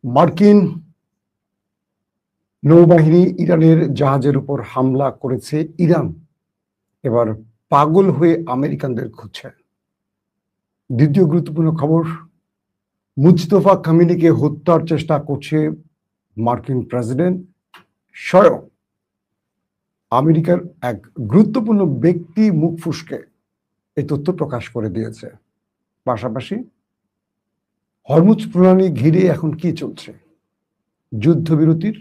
মার্কিন নৌবাহিনী ইরানের জাহাজের উপর হামলা করেছে। ইরান এবার পাগল হয়ে আমেরিকানদের খুঁজছে। দ্বিতীয় গুরুত্বপূর্ণ খবর, মুজতফা খামেনিকে হত্যার চেষ্টা করছে মার্কিন প্রেসিডেন্ট স্বয়ং। আমেরিকার এক গুরুত্বপূর্ণ ব্যক্তি মুখ ফুসকে এই তথ্য প্রকাশ করে দিয়েছে। পাশাপাশি হরমুজ প্রণালী ঘিরে এখন কি চলছে, যুদ্ধবিরতির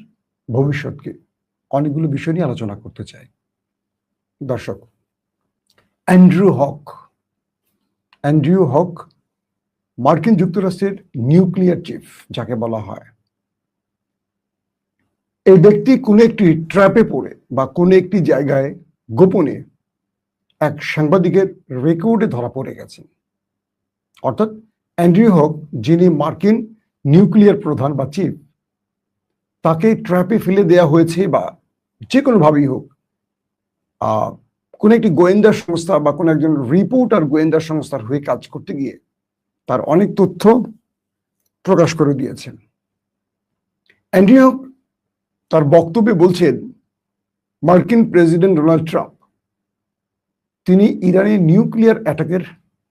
ভবিষ্যৎ কি, অনেকগুলো বিষয় নিয়ে আলোচনা করতে চাই। দর্শক, অ্যান্ড্রু হক মার্কিন যুক্তরাষ্ট্রের নিউক্লিয়ার চিফ যাকে বলা হয়, এই ব্যক্তি কোনো একটি ট্র্যাপে পড়ে বা কোনো একটি জায়গায় গোপনে এক সাংবাদিকের রেকর্ডে ধরা পড়ে গেছেন। অর্থাৎ অ্যান্ড্রু হক, যিনি মার্কিন নিউক্লিয়ার প্রধান বা চিফ, তাকে ট্র্যাপে ফেলে দেয়া হয়েছে বা যে কোনোভাবেই হোক কোন একটি গোয়েন্দা সংস্থা বা কোন একজন রিপোর্টার গোয়েন্দা সংস্থার হয়ে কাজ করতে গিয়ে তার অনেক তথ্য প্রকাশ করে দিয়েছেন। অ্যান্ড্রু হক তার বক্তব্যে বলছেন, মার্কিন প্রেসিডেন্ট ডোনাল্ড ট্রাম্প তিনি ইরানে নিউক্লিয়ার অ্যাটাকের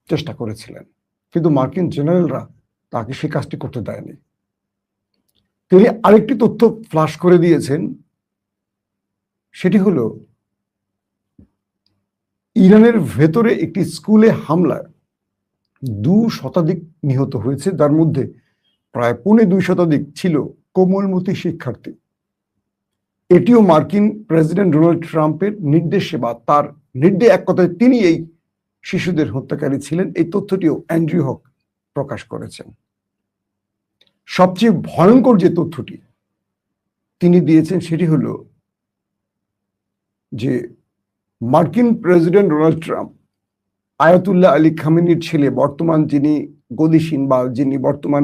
চেষ্টা করেছিলেন, কিন্তু মার্কিন জেনারেলরা তাকে সে কাজটি করতে দেয়নি। তিনি আরেকটি তথ্য ফ্লাশ করে দিয়েছেন, সেটি হলো ইরানের ভেতরে একটি স্কুলে হামলায় 2 শতাধিক নিহত হয়েছে, যার মধ্যে প্রায় 2.25 শতাধিক ছিল কোমলমতি শিক্ষার্থী। এটিও মার্কিন প্রেসিডেন্ট ডোনাল্ড ট্রাম্পের নির্দেশে বা তার নির্দেশ, এক কথায় তিনি এই শিশুদের হত্যাকারী ছিলেন। এই তথ্যটিও অ্যান্ড্রু হক প্রকাশ করেছেন। সবচেয়ে ভয়ঙ্কর যে তথ্যটি তিনি দিয়েছেন সেটি হলো যে মার্কিন president Donald Trump Ayatollah Ali খামেনির ছেলে, বর্তমান যিনি গদিসীন বা যিনি বর্তমান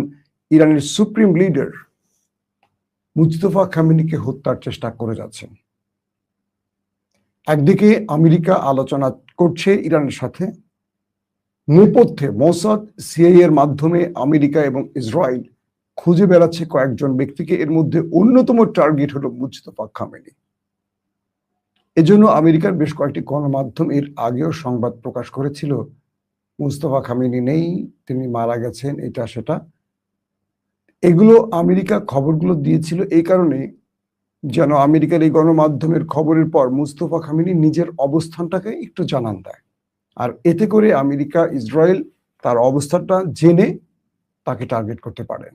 ইরানের সুপ্রিম লিডার, মুজতফা খামেনিকে হত্যার চেষ্টা করে যাচ্ছেন। একদিকে আমেরিকা আলোচনা করছে ইরানের সাথে, নেপথ্যে মোসাদ, সিআইএ এর মাধ্যমে আমেরিকা এবং ইসরায়েল খুঁজে বেড়াচ্ছে কয়েকজন ব্যক্তিকে। এর মধ্যে অন্যতম টার্গেট হলো মুজতফা খামেনি। এজন্য আমেরিকার বেশ কয়েকটি গণমাধ্যম এর আগেও সংবাদ প্রকাশ করেছিল, মুজতফা খামেনি নেই, তিনি মারা গেছেন, এটা সেটা। এগুলো আমেরিকা খবরগুলো দিয়েছিল এই কারণে যেন আমেরিকার এই গণমাধ্যমের খবরের পর মুজতফা খামেনি নিজের অবস্থানটাকে একটু জানান দেয়, আর এতে করে আমেরিকা, ইসরায়েল তার অবস্থানটা জেনে তাকে টার্গেট করতে পারে।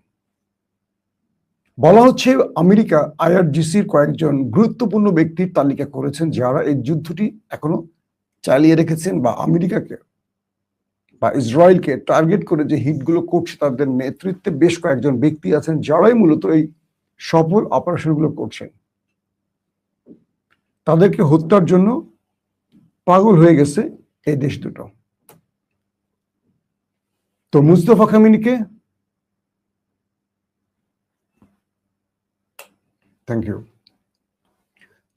বলা হচ্ছে আমেরিকা আইআরজিসির কয়েকজন গুরুত্বপূর্ণ ব্যক্তির তালিকা করেছেন, যারা এই যুদ্ধটি এখনো চালিয়ে রেখেছেন বা আমেরিকাকে বা ইসরায়েলকে টার্গেট করে যে হিটগুলো করছে, তাদের নেতৃত্বে বেশ কয়েকজন ব্যক্তি আছেন যারাই মূলত এই সফল অপারেশনগুলো করছেন। তাদেরকে হত্যার জন্য পাগল হয়ে গেছে এই দেশ দুটো। তো মুজতফা খামেনিকে থ্যাংক ইউ।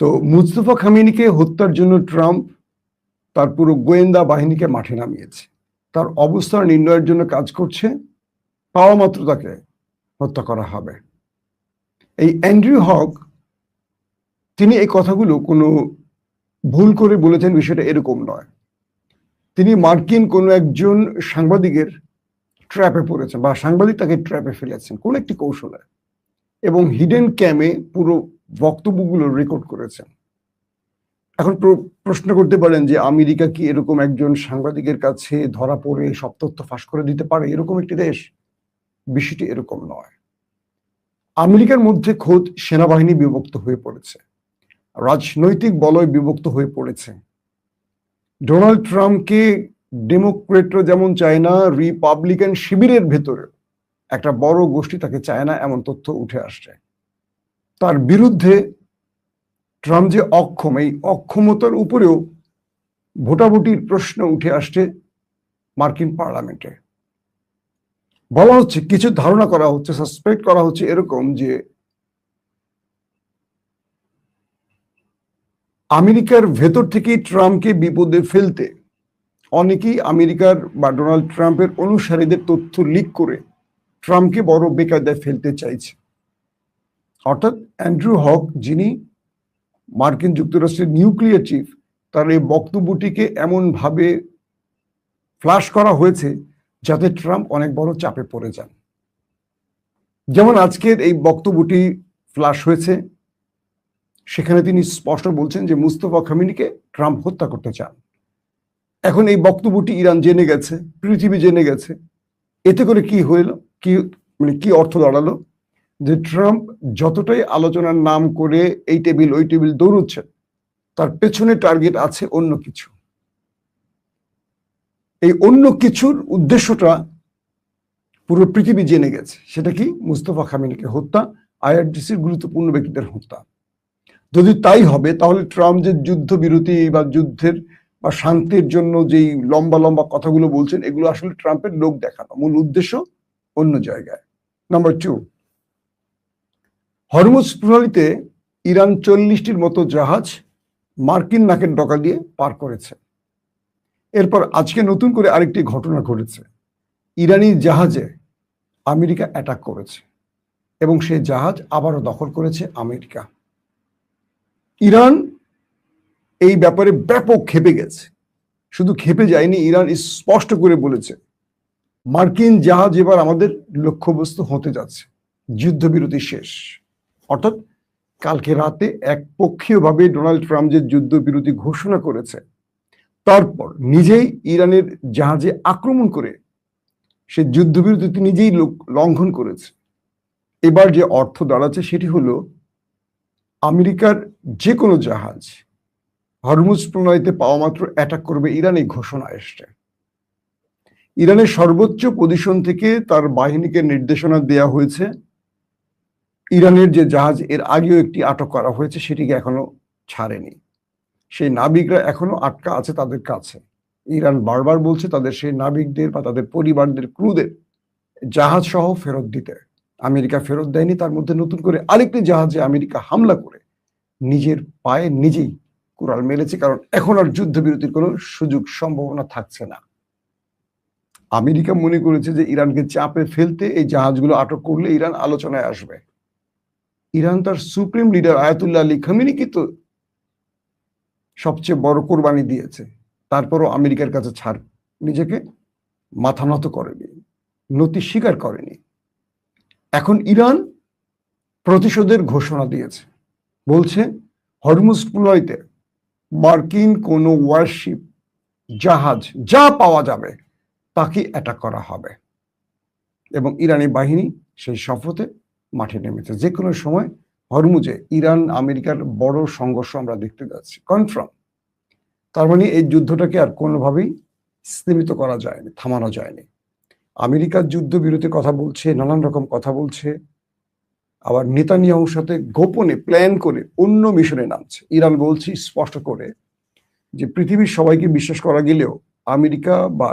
তো মুজতফা খামেনিকে হত্যার জন্য ট্রাম্প তার পুরো গোয়েন্দা বাহিনীকে মাঠে নামিয়েছে, তার অবস্থান নির্ণয়ের জন্য কাজ করছে, পাওয়া মাত্র তাকে হত্যা করা হবে। এই অ্যান্ড্রু হক তিনি এই কথাগুলো কোনো ভুল করে বলেছেন, বিষয়টা এরকম নয়। তিনি মার্কিন কোনো একজন সাংবাদিকের ট্র্যাপে পড়েছেন বা সাংবাদিক তাকে ট্র্যাপে ফেলেছেন কোন একটি কৌশলে, এবং হিডেন ক্যামে পুরো বক্তব্যগুলো রেকর্ড করেছেন। এখন প্রশ্ন করতে পারেন যে আমেরিকা কি এরকম একজন সাংবাদিকের কাছে ধরা পড়ে সব তথ্য ফাঁস করে দিতে পারে এরকম একটি দেশ? বিষয়টি এরকম নয়। আমেরিকার মধ্যে খোদ সেনাবাহিনী বিভক্ত হয়ে পড়েছে, রাজনৈতিক বলয় বিভক্ত হয়ে পড়েছে। ডোনাল্ড ট্রাম্পকে ডেমোক্রেটরা যেমন চায় না, রিপাবলিকান শিবিরের ভেতরে একটা বড় গোষ্ঠী তাকে চায় না, এমন তথ্য উঠে আসছে। তার বিরুদ্ধে ট্রাম্প যে অক্ষম, এই অক্ষমতার উপরেও ভোটাভুটির প্রশ্ন উঠে আসছে মার্কিন পার্লামেন্টে। বলা হচ্ছে, কিছু ধারণা করা হচ্ছে, সাসপেক্ট করা হচ্ছে এরকম যে আমেরিকার ভেতর থেকেই ট্রাম্পকে বিপদে ফেলতে অনেকেই আমেরিকার বা ডোনাল্ড ট্রাম্পের অনুসারীদের তথ্য লিক করে ট্রাম্পকে বড় বেকায়দায় ফেলতে চাইছে। অর্থাৎ অ্যান্ড্রু হক, যিনি মার্কিন যুক্তরাষ্ট্রের নিউক্লিয়ার চিফ, তার এই বক্তব্যটিকে এমনভাবে ফ্লাশ করা হয়েছে যাতে ট্রাম্প অনেক বড় চাপে পড়ে যান। যেমন আজকের এই বক্তব্যটি ফ্লাশ হয়েছে, সেখানে তিনি স্পষ্ট বলছেন যে মুস্তফা খামেনিকে ট্রাম্প হত্যা করতে চান। এখন এই বক্তব্যটি ইরান জেনে গেছে, পৃথিবী জেনে গেছে। এতে করে কি হইল, কি অর্থ দাঁড়ালো, যে ট্রাম্প যতটাই আলোচনার নাম করে এই টেবিল ওই টেবিল দৌড়চ্ছেন, তার পেছনে টার্গেট আছে অন্য কিছু। এই অন্য কিছুর উদ্দেশ্যটা পুরো পৃথিবী জেনে গেছে। সেটা কি? মুস্তফা খামেনিকে হত্যা, আইআরজিসির গুরুত্বপূর্ণ ব্যক্তিদের হত্যা। যদি তাই হবে, তাহলে ট্রাম্প যে যুদ্ধবিরতি বা যুদ্ধের বা শান্তির জন্য যেই লম্বা লম্বা কথাগুলো বলছেন, এগুলো আসলে ট্রাম্পের লোক দেখানো, মূল উদ্দেশ্য অন্য জায়গায়। নাম্বার 2, হরমুজ প্রণালীতে ইরান 40টির মতো জাহাজ মার্কিন নাকের ডগা দিয়ে পার করেছে। এরপর আজকে নতুন করে আরেকটি ঘটনা ঘটেছে। ইরানি জাহাজে আমেরিকা অ্যাটাক করেছে এবং সেই জাহাজ আবারও দখল করেছে আমেরিকা। ইরান এই ব্যাপারে ব্যাপক ক্ষেপে গেছে। শুধু ক্ষেপে যায়নি, ইরান স্পষ্ট করে বলেছে মার্কিন জাহাজ এবার আমাদের লক্ষ্যবস্তু হতে যাচ্ছে, যুদ্ধবিরতি শেষ। অর্থাৎ কালকে রাতে একপক্ষীয়ভাবে ডোনাল্ড ট্রাম্প যে যুদ্ধবিরতি ঘোষণা করেছে, তারপর নিজেই ইরানের জাহাজে আক্রমণ করে সে যুদ্ধবিরতি নিজেই লঙ্ঘন করেছে। এবার যে অর্থ দাঁড়াচ্ছে সেটি হলো আমেরিকার যে কোনো জাহাজ হরমুজ প্রণালীতে পাওয়া মাত্র অ্যাটাক করবে ইরান, এই ঘোষণা এসছে। ইরানের সর্বোচ্চ পজিশন থেকে তার বাহিনীকে নির্দেশনা দেওয়া হয়েছে। ইরানের যে জাহাজ এর আগেও একটি আটক করা হয়েছে, সেটিকে এখনো ছাড়েনি। সেই নাবিকরা এখনো আটকা আছে তাদের কাছে। ইরান বারবার বলছে তাদের সেই নাবিকদের বা তাদের পরিবারদের, ক্রুদের জাহাজ সহ ফেরত দিতে। আমেরিকা ফেরত দেয়নি। তার মধ্যে নতুন করে আরেকটি জাহাজে আমেরিকা হামলা করে নিজের পায়ে নিজেই কুড়াল মেরেছে, কারণ এখন আর যুদ্ধবিরতির কোনো সুযোগ সম্ভাবনা থাকছে না। আমেরিকা মনে করেছে যে ইরানকে চাপে ফেলতে এই জাহাজগুলো আটক করলে ইরান আলোচনায় আসবে। ইরান তার সুপ্রিম লিডার আয়াতুল্লাহ আলী খামেনিকে তো সবচেয়ে বড় কোরবানি দিয়েছে, তারপরও আমেরিকার কাছে ছাড় নিজেকে মাথা নত করেনি, নতি স্বীকার করেনি। এখন ইরান প্রতিশোধের ঘোষণা দিয়েছে, বলছে হরমুজ প্রণালীতে মার্কিন কোনো ওয়ারশিপ, জাহাজ যা পাওয়া যাবে তাকে অ্যাটাক করা হবে এবং ইরানি বাহিনী সেই শপথে মাঠে নেমেছে। যে কোনো সময় হরমুজে ইরান আমেরিকার বড় সংঘর্ষ আমরা দেখতে যাচ্ছি, কনফার্ম। তার মানে এই যুদ্ধটাকে আর কোনোভাবেই স্থিমিত করা যায়নি, থামানো যায়নি। আমেরিকার যুদ্ধবিরতির কথা বলছে, নানান রকম কথা বলছে, আবার নেতানিয়াহুর সাথে গোপনে প্ল্যান করে অন্য মিশনে নামছে। ইরান বলছে স্পষ্ট করে যে পৃথিবীর সবাইকে বিশ্বাস করা গেলেও আমেরিকা বা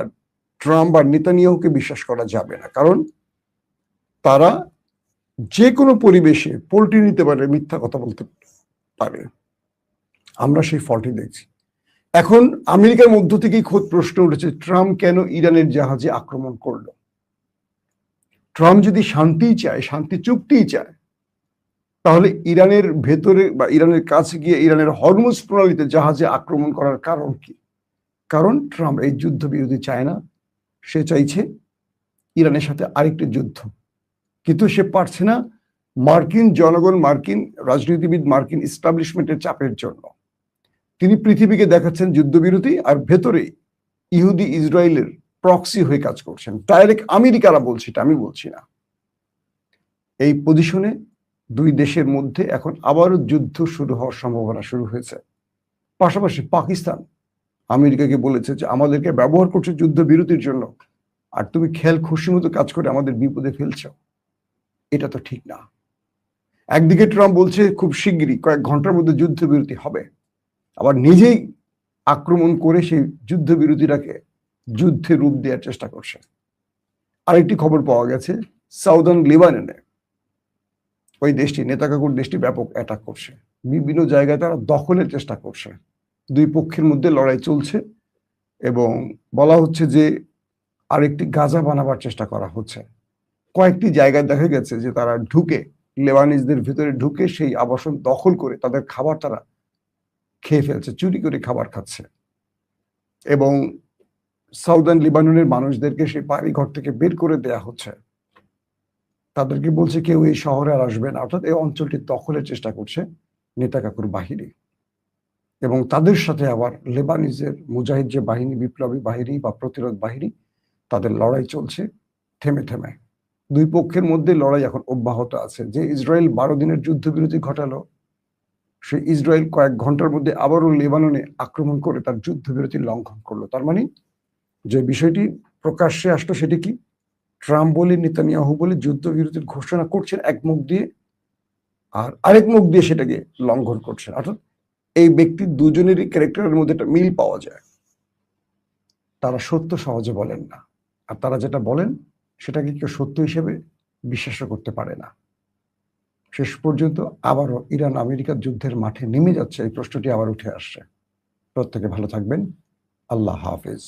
ট্রাম্প বা নেতানিয়াহুকে বিশ্বাস করা যাবে না, কারণ তারা যে কোনো পরিবেশে পল্টি নিতে পারে, মিথ্যা কথা বলতে পারে। আমরা সেই ফলটি দেখছি। এখন আমেরিকার মধ্য থেকেই খোদ প্রশ্ন উঠেছে, ট্রাম্প কেন ইরানের জাহাজে আক্রমণ করলো? ট্রাম্প যদি শান্তি চায়, শান্তি চুক্তি চায়, তাহলে ইরানের ভেতরে বা ইরানের কাছে গিয়ে ইরানের হরমুজ প্রণালীতে জাহাজে আক্রমণ করার কারণ কি? কারণ ট্রাম্প এই যুদ্ধবিরতি চায় না, সে চাইছে ইরানের সাথে আরেকটি যুদ্ধ, কিন্তু সে পারছে না মার্কিন জনগণ, মার্কিন রাজনীতিবিদ, মার্কিন এস্টাবলিশমেন্টের চাপের জন্য। তিনি পৃথিবীকে দেখাচ্ছেন যুদ্ধবিরতি, আর ভেতরে ইহুদি ইসরায়েলের প্রক্সি হয়ে কাজ করছেন। ডাইরেক্ট আমেরিকারা বলছে, এটা আমি বলছি না। এই পজিশনে দুই দেশের মধ্যে এখন আবারও যুদ্ধ শুরু হওয়ার সম্ভাবনা শুরু হয়েছে। পাশাপাশি পাকিস্তান আমেরিকাকে বলেছে যে আমাদেরকে ব্যবহার করছে যুদ্ধবিরতির জন্য, আর তুমি খেয়াল খুশি মতো কাজ করে আমাদের বিপদে ফেলছো, এটা তো ঠিক না। একদিকে ট্রাম্প বলছে খুব শিগগিরই কয়েক ঘন্টার মধ্যে যুদ্ধবিরতি হবে, আবার নিজেই আক্রমণ করে সেই যুদ্ধবিরতিটাকে যুদ্ধে রূপ দেওয়ার চেষ্টা করছে। আরেকটি খবর পাওয়া গেছে, সাউদার্ন লেবাননে ওই দেশটি, নেতাকাকুর দেশটি ব্যাপক অ্যাটাক করছে, বিভিন্ন জায়গায় তারা দখলের চেষ্টা করছে। দুই পক্ষের মধ্যে লড়াই চলছে এবং বলা হচ্ছে যে আরেকটি গাজা বানাবার চেষ্টা করা হচ্ছে। কয়েকটি জায়গায় দেখা গেছে যে তারা ঢুকে লেবানিজদের ভিতরে ঢুকে সেই আবাসন দখল করে তাদের খাবার তারা খেয়ে ফেলছে, চুরি করে খাবার খাচ্ছে। এবং সাউদার্ন লিবাননের মানুষদেরকে সেই বাড়ি ঘর থেকে বের করে দেয়া হচ্ছে, তাদেরকে বলছে কেউ এই শহরে আর আসবে না, অর্থাৎ এই অঞ্চলটি দখলের চেষ্টা করছে নেতাকাকুর বাহিনী। এবং তাদের সাথে আবার লেবানিজের মুজাহিদ যে বাহিনী, বিপ্লবী বাহিনী বা প্রতিরোধ বাহিনী, তাদের লড়াই চলছে থেমে থেমে। দুই পক্ষের মধ্যে লড়াই এখন অব্যাহত আছে। যে ইসরায়েল 12 দিনের যুদ্ধবিরতি ঘটালো, সেই ইসরায়েল কয়েক ঘন্টার মধ্যে আবারও লেবাননে আক্রমণ করে তার যুদ্ধবিরতি লঙ্ঘন করলো। তার মানে যে বিষয়টি প্রকাশ্যে আসলো সেটি কি, ট্রাম্প বলে নেতানিয়াহু বলে যুদ্ধবিরতির ঘোষণা করছেন এক মুখ দিয়ে, আর আরেক মুখ দিয়ে সেটাকে লঙ্ঘন করছেন। অর্থাৎ এই ব্যক্তি দুজনেরই ক্যারেক্টারের মধ্যে একটা মিল পাওয়া যায়। তারা সত্য সহজে বলেন না, আর তারা যেটা বলেন সেটাকে কেউ সত্য হিসেবে বিশ্বাস করতে পারে না। শেষ পর্যন্ত আবারও ইরান আমেরিকার যুদ্ধের মাঠে নেমে যাচ্ছে, এই প্রশ্নটি আবার উঠে আসছে। প্রত্যেকে ভালো থাকবেন। আল্লাহ হাফেজ।